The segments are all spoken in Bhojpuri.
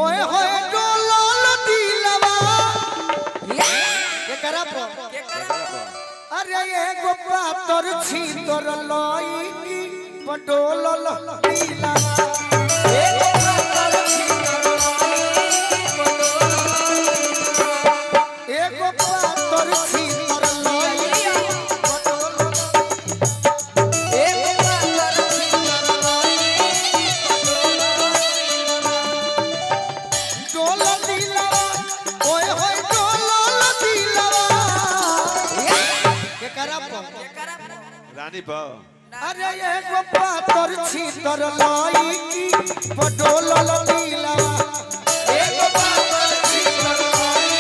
ओए होए डोलल दिलवा के करा पो अरे एगो पातर छी तोर लई की पडोलल दिलवा एगो पातर छी तोर लई पडोलल एगो पातर छी तोर लई पडोलल एगो पातर छी तोर लई ओए होए डोलल दिलवा के करा पो रानी पा अरे एगो पातर छी तोर लई की पडोलल दिलवा एगो पातर छी तोर लई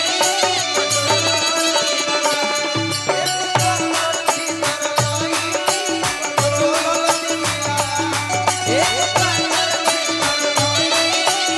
एगो पातर छी तोर लई पडोलल दिलवा एगो पातर छी तोर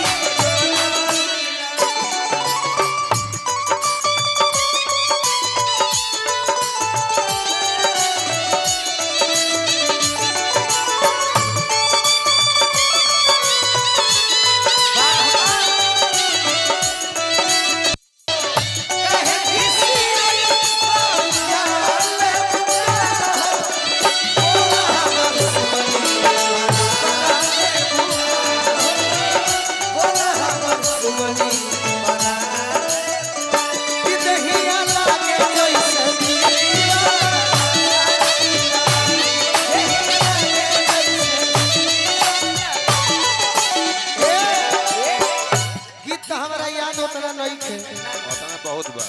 बहुत बा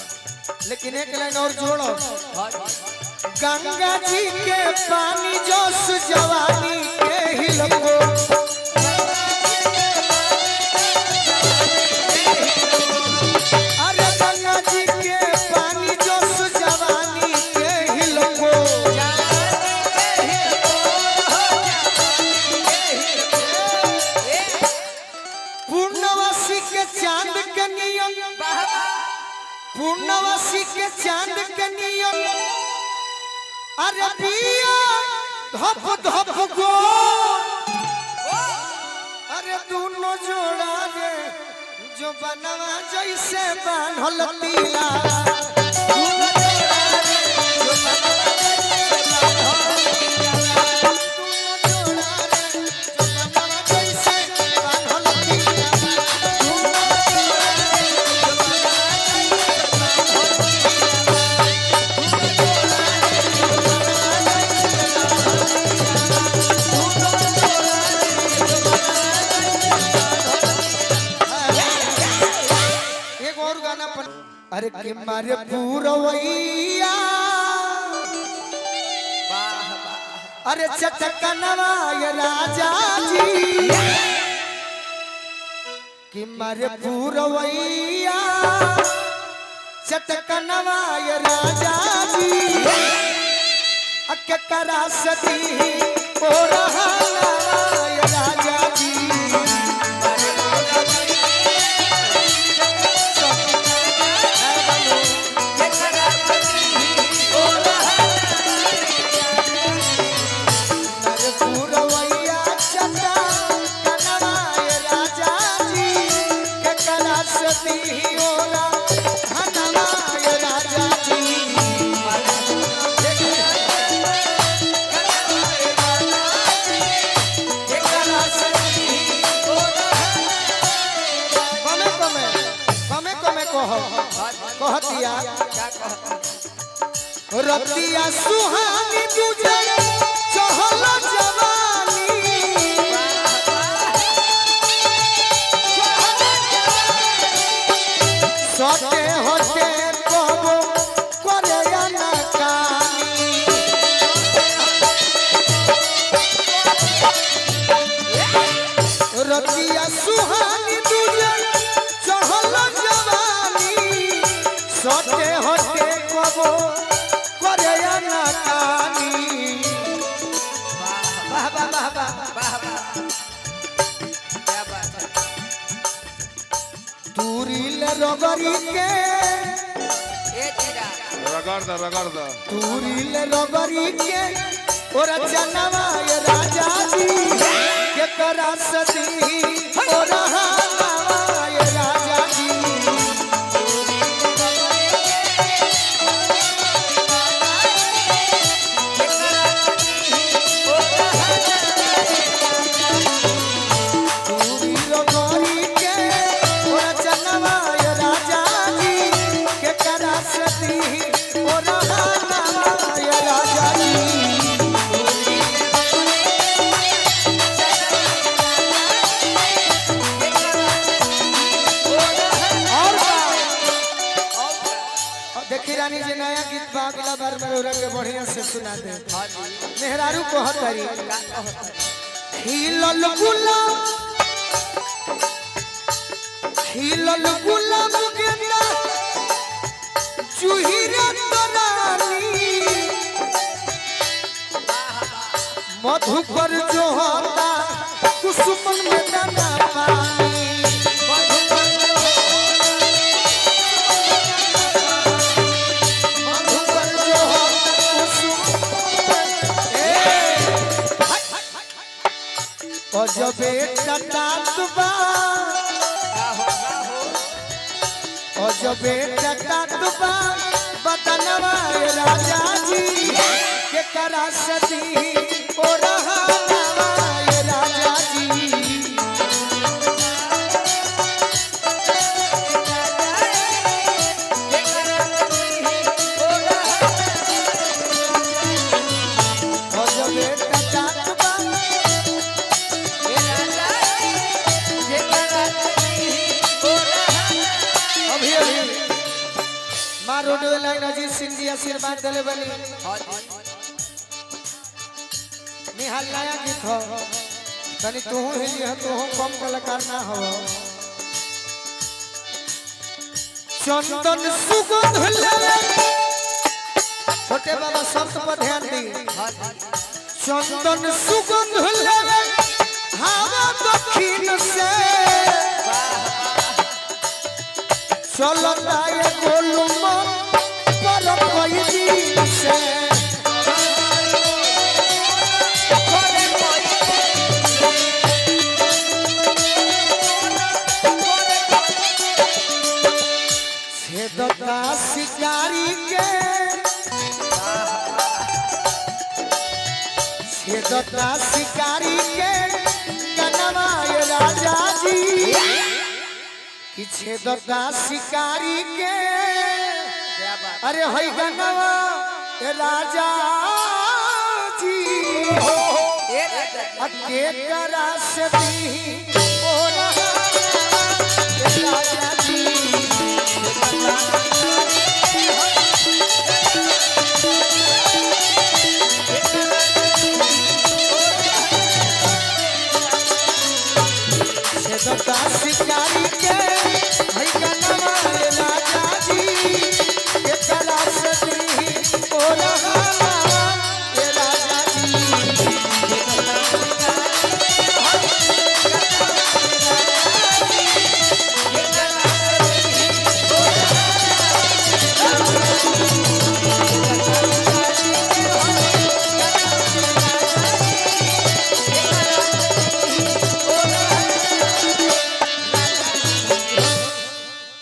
लेकिन एक लाइन और जोड़ो गंगा जी के पानी जोश जवानी के हिलको अरे गंगा जी के पानी जोश जवानी के हिलको पूर्णवासी के चांद के नियम पूर्णवासी के चांद के नियम अरे पिया धप धप गो अरे दोनों जोड़ा रे जो बनवा जैसे बांधल तीला दोनों जोड़ा रे जो बनवा जैसे बांधल तीला दोनों जोड़ा रे जो बनवा जैसे बांधल तीला अरे के मारे पूरवैया अरे चटकनवा ये राजा जी कि मारे पूरवैया चटकनवा ये राजा जी अके करा सती ओ रहा ये राजा जी कहतिया रतिया सुहानी तुझे चहल जवानी सटे होते कबो करे ना कानी रतिया सुहानी तुझे चहल जवानी सटे होते कबो करे ना कानी वाह वाह वाह वाह क्या बात है तूरील रगरी के रगड़ दा तूरील रगरी के और जनवा ये राजा जी के करा सती और रहा ये जानी जे नया गीत बा अगला बार में रौरा के बढ़िया से सुना दे। हाँ जी मेहरारू को हतरी का कहत खिलल गुलाब गेंदा चुहिरा तरानी मधुकर जो होता कुसुमन में दाना पानी मधुकर जो होता कुसुमन और जब बेटा तातबा और जब बेटा तातबा बदनवा राजा जी के करा सदी ओ रहा राजा जी और जब बेटा तातबा अभी अभी मारो लाइन अजीत सिंह जी आशीर्वाद दिले बनी निहाल नया गीत हो तनी तू हिली हो तू कम कलाकार ना हो चंदन सुगंध लगे छोटे बाबा शब्द पर ध्यान दी चंदन सुगंध लगे हवा दक्षिण से चलता ये गोलुम पर कोई दिन से छेदता शिकारी के छेदता शिकारी के कनवाए राजा जी कि छेदता शिकारी के अरे हई गनवा राजा जी के करा से दी ओ राजा जी छेदता शिकारी